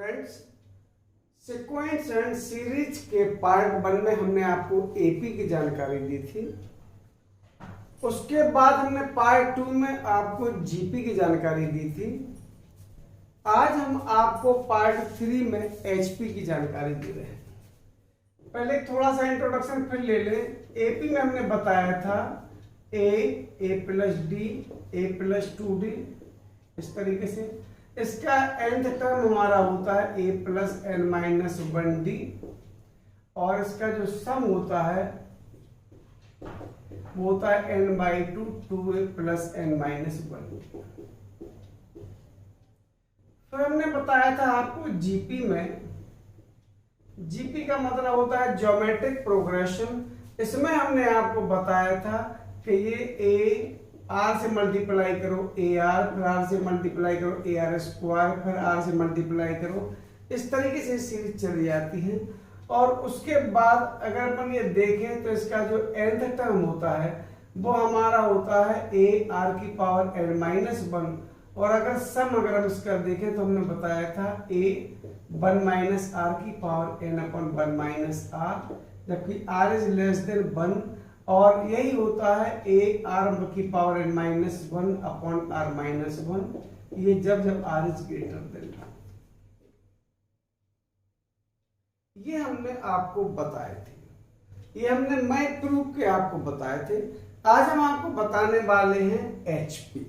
Students, sequence and series के part 1 में हमने आपको एपी की जानकारी दी थी। उसके बाद हमने पार्ट 2 में आपको जीपी की जानकारी दी थी। आज हम आपको पार्ट 3 में एचपी की जानकारी दे रहे हैं। पहले थोड़ा सा इंट्रोडक्शन फिर ले लें। एपी में हमने बताया था ए प्लस डी, ए प्लस 2d, इस तरीके से। इसका nth टर्म हमारा होता है a plus N minus 1d, और इसका जो सम होता है वो होता है n/2 2a plus N minus 1। फिर हमने बताया था आपको जीपी में, जीपी का मतलब होता है ज्योमेट्रिक प्रोग्रेशन। इसमें हमने आपको बताया था कि ये a आर से मल्टीप्लाई करो ए आर, फिर आर से मल्टीप्लाई करो ए आर स्क्वायर, फिर आर से मल्टीप्लाई करो, इस तरीके से सीरीज चली जाती है। और उसके बाद अगर अपन ये देखें तो इसका जो nth टर्म होता है वो हमारा होता है ए आर की पावर एन माइनस 1। और अगर सम अगर हम इसका देखें तो हमने बताया था ए 1 माइनस आर की power n upon 1 minus r, जबकि आर इज लेस देन 1, और यही होता है ए आर की power n minus 1 upon r minus 1, ये जब आर इज ग्रेटर देन 1। ये हमने आपको बताए थे, ये हमने मैं प्रूफ के आपको बताए थे। आज हम आपको बताने वाले हैं एचपी।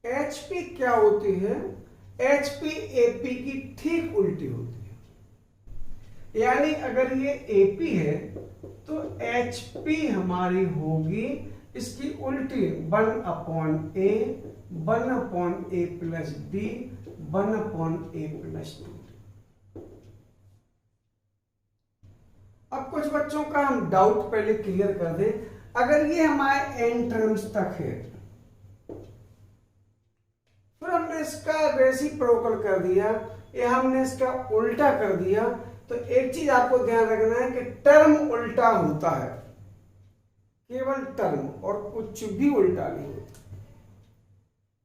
एचपी क्या होती है? एचपी एपी की ठीक उल्टी होती है। यानी अगर ये एपी है तो एचपी हमारी होगी इसकी उल्टी 1 अपॉन ए, 1 अपॉन ए प्लस डी, 1 अपॉन ए प्लस 2। अब कुछ बच्चों का हम डाउट पहले क्लियर कर दें। अगर ये हमारे एन टर्म्स तक है, फिर हमने इसका रेसिप्रोकल कर दिया या हमने इसका उल्टा कर दिया, तो एक चीज आपको ध्यान रखना है कि टर्म उल्टा होता है, केवल टर्म, और कुछ भी उल्टा नहीं होता।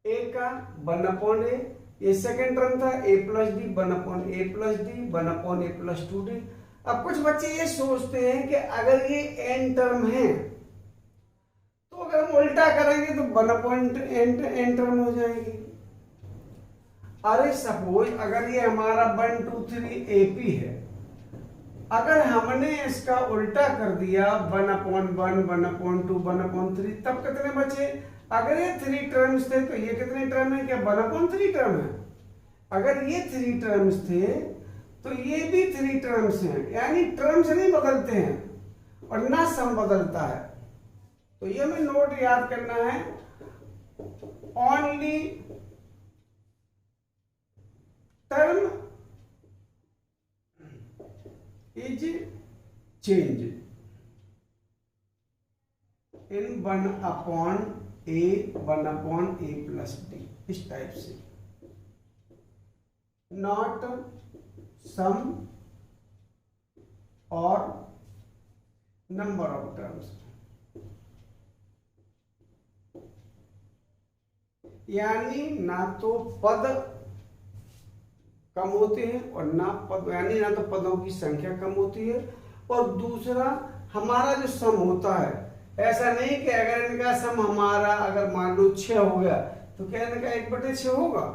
ए का 1 अपॉन ए, ये सेकेंड टर्म था ए प्लस डी, 1 अपॉन ए प्लस डी, 1 अपॉन ए प्लस 2d। अब कुछ बच्चे ये सोचते हैं कि अगर ये एन टर्म है तो अगर हम उल्टा करेंगे तो 1 अपॉन एन टर्म हो जाएगी। अरे सपोज अगर ये हमारा 1 2 3 एपी है, अगर हमने इसका उल्टा कर दिया 1 अपॉन 1, 1 अपॉन 2, 1 अपॉन 3, तब कितने बचे? अगर ये 3 टर्म्स थे तो ये कितने टर्म है? क्या 1 अपॉन 3 टर्म है? अगर ये 3 टर्म्स थे तो ये भी 3 टर्म्स हैं, यानी टर्म्स नहीं बदलते हैं और ना सम बदलता है। तो ये हमें नोट याद करना है, only term is change in 1 upon A, 1 upon A plus D, इस टाइप से, नॉट सम और नंबर ऑफ टर्म्स। यानी ना तो पद कम होते हैं और ना पद, यानी ना तो पदों की संख्या कम होती है, और दूसरा हमारा जो सम होता है, ऐसा नहीं कि अगर इनका सम हमारा अगर मान लो 6 हो गया तो क्या इनका 1/6 होगा?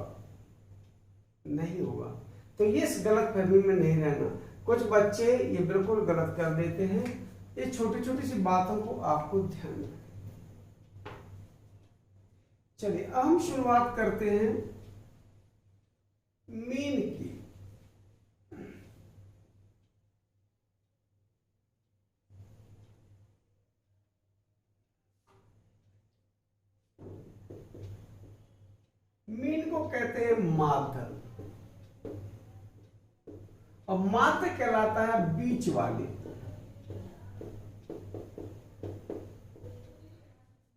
नहीं होगा। तो ये इस गलत फहमी में नहीं रहना। कुछ बच्चे ये बिल्कुल गलत कर देते हैं। ये छोटी छोटी सी बातों को आपको ध्यान रखना। चलिए अब हम शुरुआत करते हैं मीन की। मीन को कहते हैं माध्य, और माध्य कहलाता है बीच वाली।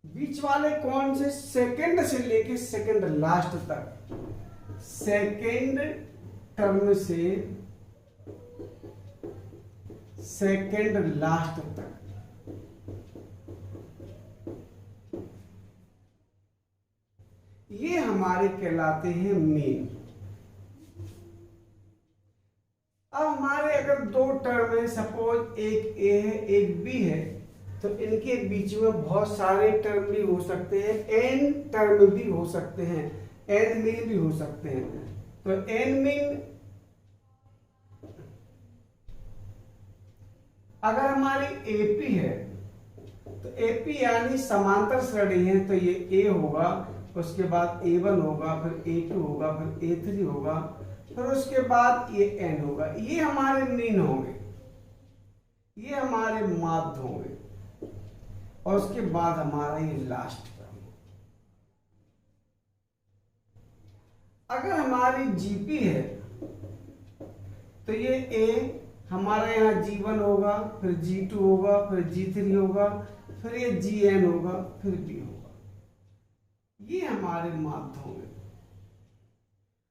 बीच वाले कौन से? सेकंड से लेके सेकंड लास्ट तक, सेकंड टर्म से सेकंड लास्ट तक। ये हमारे कहलाते हैं मीन। अब हमारे अगर दो टर्म है, सपोज एक ए है एक बी है, तो इनके बीच में बहुत सारे टर्म भी हो सकते हैं, एन टर्म भी हो सकते हैं, एन मीन भी हो सकते हैं। तो एन मीन अगर हमारी एपी है तो एपी यानी समांतर श्रेणी है, तो ये ए होगा, उसके बाद ए1 होगा, फिर ए2 होगा, फिर ए3 होगा, फिर उसके बाद ये एन होगा। ये हमारे मीन होंगे, ये हमारे माध्य होंगे, और उसके बाद हमारा ये लास्ट टर्म। अगर हमारी जीपी है तो ये ए हमारा यहाँ G1 होगा, फिर G2 होगा, फिर G3 होगा, फिर ये Gn होगा, फिर B होगा। ये हमारे माध्य होंगे।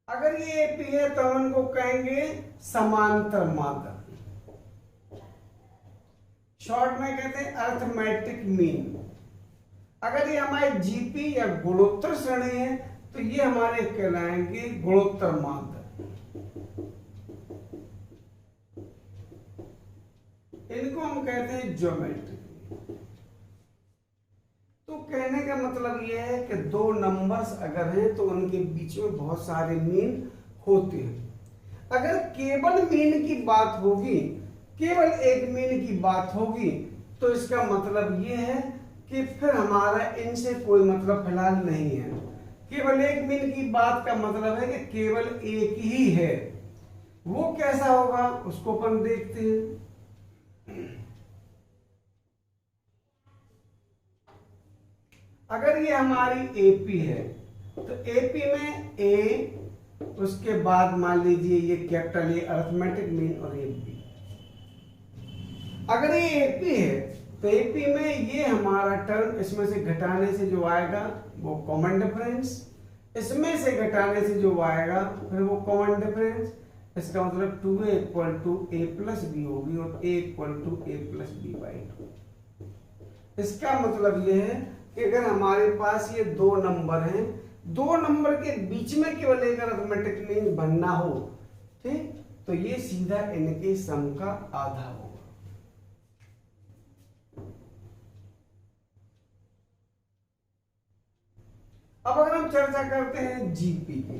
अगर ये AP है तो हम इनको कहेंगे समांतर माध्य, शॉर्ट में कहते हैं अर्थमेटिक मीन। अगर ये हमारे जीपी या गुणोत्तर श्रेणी है तो ये हमारे कहलाएंगे गुणोत्तर माध्य। इनको हम कहते हैं ज्योमेट्रिक। तो कहने का मतलब यह है कि दो नंबर्स अगर हैं तो उनके बीच में बहुत सारे मीन होते हैं। अगर केवल मीन की बात होगी, केवल एक मीन की बात होगी, तो इसका मतलब यह है कि फिर हमारा इनसे कोई मतलब फिलहाल नहीं है। केवल एक मीन की बात का मतलब है कि केवल एक ही है। वो कैसा होगा उसको अपन देखते हैं। अगर ये हमारी एपी है तो एपी में ए, उसके बाद मान लीजिए ये कैपिटल ए अरिथमेटिक मीन और ये बी। अगर ये एपी है तो एपी में ये हमारा टर्म इसमें से घटाने से जो आएगा वो कॉमन डिफरेंस, इसमें से घटाने से जो आएगा फिर वो कॉमन डिफरेंस। इसका मतलब 2a equal to a plus b होगी और a equal to a plus b by 2। इसका मतलब ये है कि अगर हमारे पास ये दो नंबर हैं, दो नंबर के बीच में केवल एक अरिथमेटिक मीन बनना हो, ठीक, तो ये सीधा इनके सम का आधा होगा। अब अगर हम चर्चा करते हैं जीपी की,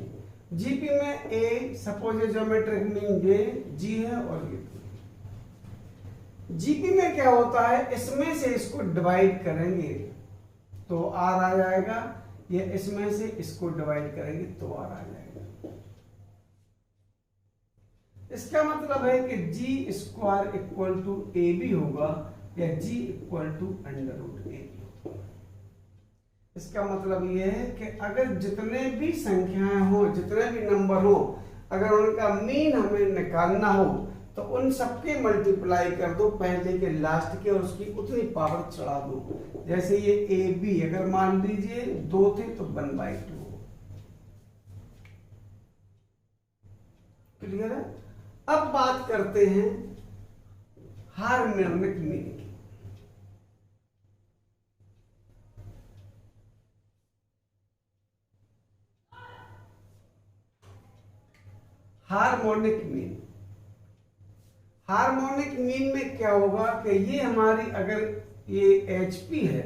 जीपी में ए सपोज ज्योमेट्रिक मीन ये जी है और ये जीपी में क्या होता है, इसमें से इसको डिवाइड करेंगे तो आर आ जाएगा, ये इसमें से इसको डिवाइड करेंगे तो आर आ जाएगा। इसका मतलब है कि g square equal to a b होगा या g equal to under root a b होगा। इसका मतलब यह है कि अगर जितने भी संख्याएं हो, जितने भी नंबर हो, अगर उनका मीन हमें निकालना हो तो उन सबके मल्टीप्लाई कर दो पहले के लास्ट के और उसकी उतनी पावर चढ़ा दो। जैसे ये ए बी अगर मान लीजिए 2 थे तो 1/2। क्लियर है? अब बात करते हैं हार्मोनिक मीन की। हार्मोनिक मीन, हार्मोनिक मीन में क्या होगा कि ये हमारी अगर ये एचपी है,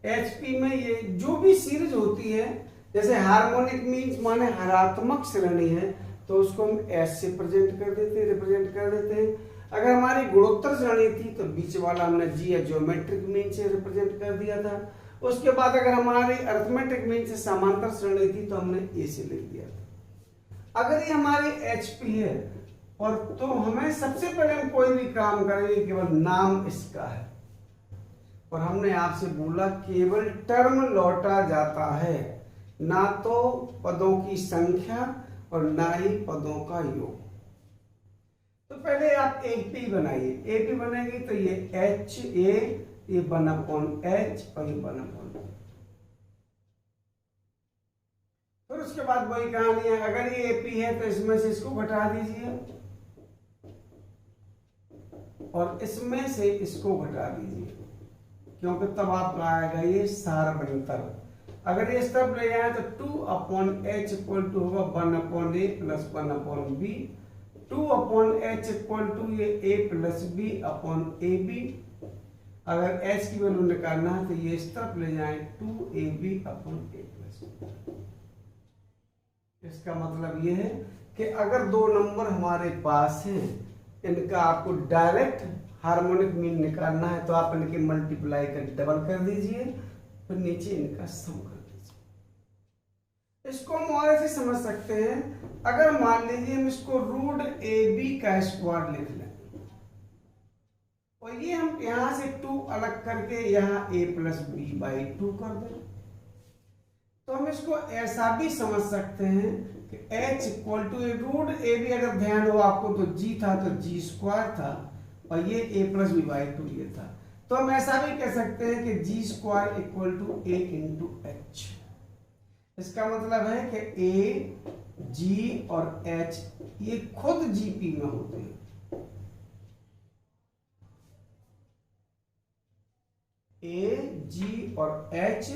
एचपी में ये जो भी सीरीज होती है, जैसे हार्मोनिक मीन्स माने हरात्मक श्रेणी है तो उसको हम एस से प्रेजेंट कर देते हैं, रिप्रेजेंट कर देते हैं। अगर हमारी गुणोत्तर श्रेणी थी तो बीच वाला हमने जी या ज्योमेट्रिक मीन से रिप्रेजेंट कर दिया था। उसके बाद अगर हमारी अरिथमेटिक मीन से समांतर श्रेणी थी तो हमने ए से लिख दिया था। अगर ये हमारी एचपी है और तो हमें सबसे पहले हम कोई भी काम करेंगे केवल नाम इसका है, और हमने आपसे बोला केवल टर्म लौटा जाता है, ना तो पदों की संख्या और ना ही पदों का योग। तो पहले आप एपी बनाइए, एपी बनेगी तो ये एच ए, ये 1/h और ये 1/, फिर उसके बाद वही कहानी है। अगर ये एपी है तो इसमें से इसको घटा दीजिए, और इसमें से इसको घटा दीजिए, क्योंकि तब आपका आएगा ये सारबंतर। अगर ये इस तरफ ले जाए तो 2/h इक्वल टू होगा 1/a plus 1/b। 2/h equal to ये a plus b upon ab। अगर h की वैल्यू निकालना है तो ये इस तरफ ले जाए 2ab upon a plus b। इसका मतलब ये है कि अगर दो नंबर हमारे पास हैं, इनका आपको डायरेक्ट हार्मोनिक मीन निकालना है तो आप इनके मल्टीप्लाई कर डबल कर दीजिए, फिर नीचे इनका सम कर दीजिए। इसको हम और ऐसे समझ सकते हैं, अगर मान लीजिए हम इसको रूट ab का स्क्वायर लिख लें और ये हम यहां से 2 अलग करके यहाँ a प्लस b बाई 2 कर दें, तो हम इसको ऐसा भी समझ सकते हैं कि h equal to root a b, अगर ध्यान हो आपको तो g था तो g स्क्वायर था और ये a प्लस बी बाई 2 ये था। तो हम ऐसा भी कह सकते हैं कि g square equal to a into h। इसका मतलब है कि a, g और h ये खुद gp में होते हैं। a, g और h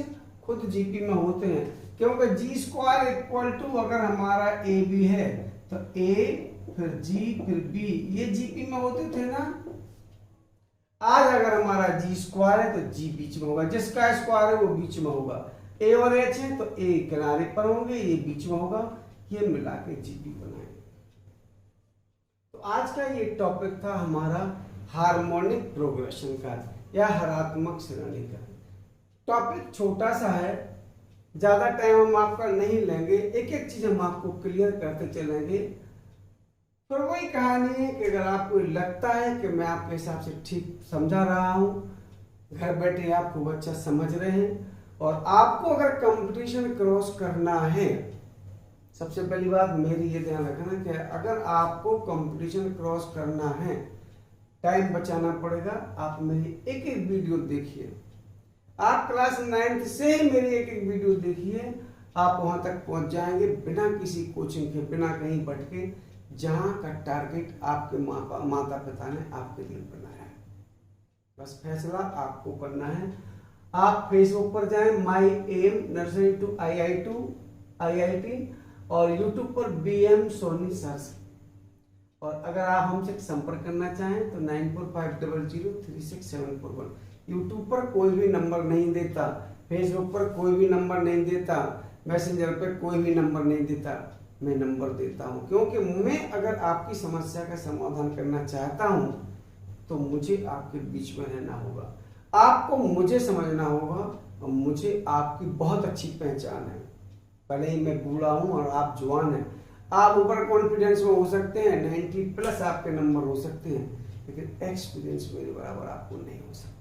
खुद जीपी में होते हैं, क्योंकि जी स्क्वायर इक्वल टू अगर हमारा ए बी है तो ए फिर जी फिर बी, ये जीपी में होते थे ना। आज अगर हमारा जी स्क्वायर है तो जी बीच में होगा, जिसका स्क्वायर है वो बीच में होगा। ए और एच है तो ए किनारे पर होंगे, ये बीच में होगा, ये मिला के जीपी बनाएंगे। तो आज का ये टॉपिक था हमारा हार्मोनिक प्रोग्रेशन का या हरात्मक श्रेणी का। टॉपिक छोटा सा है, ज्यादा टाइम हम आपका नहीं लेंगे, एक एक चीज हम आपको क्लियर करते चलेंगे। फिर वही कहानी है कि अगर आपको लगता है कि मैं आपके हिसाब से ठीक समझा रहा हूं, घर बैठे आपको बच्चा समझ रहे हैं, और आपको अगर कंपटीशन क्रॉस करना है, सबसे पहली बात मेरी ये ध्यान रखना कि अगर आपको कंपटीशन क्रॉस करना है, टाइम बचाना पड़ेगा। आप मेरी एक एक वीडियो देखिए, आप क्लास 9th से ही मेरी एक एक वीडियो देखिए, आप वहां तक पहुंच जाएंगे बिना किसी कोचिंग के, बिना कहीं भटके, जहां का टारगेट आपके माता पिता ने आपके लिए बनाया है। बस फैसला आपको करना है। आप फेसबुक पर जाएं, माई एम नर्सरी टू IIT, और यूट्यूब पर BM सोनी सर्च। और अगर आप हमसे संपर्क करना चाहें तो 9450036741। यूट्यूब पर कोई भी नंबर नहीं देता, फेसबुक पर कोई भी नंबर नहीं देता, मैसेंजर पर कोई भी नंबर नहीं देता, मैं नंबर देता हूं, क्योंकि मैं अगर आपकी समस्या का समाधान करना चाहता हूं तो मुझे आपके बीच में रहना होगा, आपको मुझे समझना होगा, और मुझे आपकी बहुत अच्छी पहचान है। भले ही मैं बूढ़ा हूं और आप जवान हैं, आप ऊपर कॉन्फिडेंस में हो सकते हैं, 90+ आपके नंबर हो सकते हैं, लेकिन एक्सपीरियंस मेरे बराबर आपको नहीं हो सकता।